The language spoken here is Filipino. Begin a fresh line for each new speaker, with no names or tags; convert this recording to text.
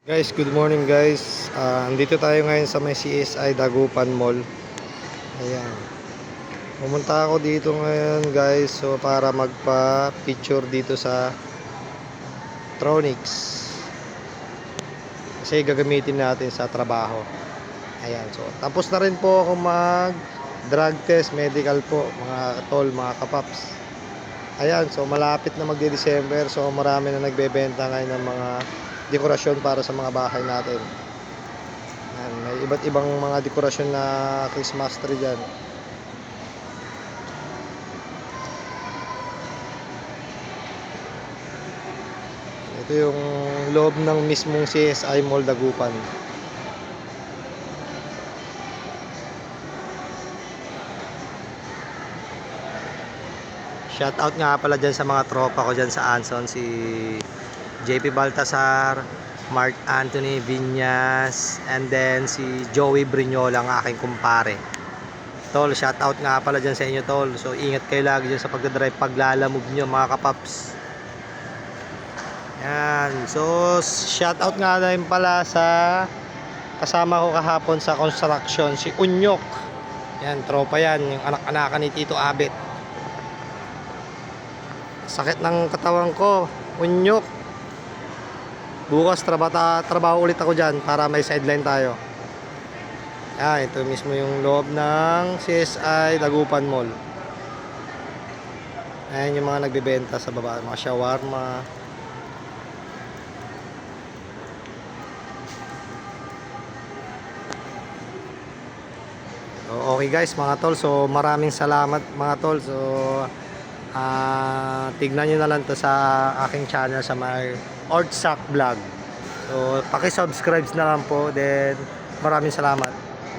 Guys, good morning guys. Andito tayo ngayon sa may CSI Dagupan Mall. Ayan. Pumunta ako dito ngayon guys, so para magpa-picture dito sa Tronics. Kasi gagamitin natin sa trabaho. Ayan, so tapos na rin po ako mag drug test, medical po, mga tol, mga kapaps. Ayan, so malapit na magde-December, so marami na nagbebenta ngayon ng mga dekorasyon para sa mga bahay natin. Ayan, may iba't ibang mga dekorasyon na Christmas tree dyan. Ito yung loob ng mismong CSI Mall Dagupan. Shout out nga pala dyan sa mga tropa ko dyan sa Anson, si JP Baltasar, Mark Anthony Viñas, and then si Joey Brignola, ang aking kumpare. Tol, shout out nga pala dyan sa inyo tol. So ingat kayo lagi dyan sa pagdadrive, paglalamove nyo mga kapaps. Yan. So shout out nga din pala sa kasama ko kahapon sa construction, si Unyok. Yan, tropa yan, yung anak-anakan ni Tito Abet. Sakit ng katawan ko, Unyok. Bukas trabaho ulit ako dyan para may sideline tayo. Ito mismo yung loob ng CSI Dagupan Mall. Ayan yung mga nagbebenta sa baba, mga shawarma. So, okay guys mga tol, so maraming salamat mga tol. So tignan nyo na lang to sa aking channel sa my Ortsac Vlog. So paki-subscribe na lang po, then maraming salamat.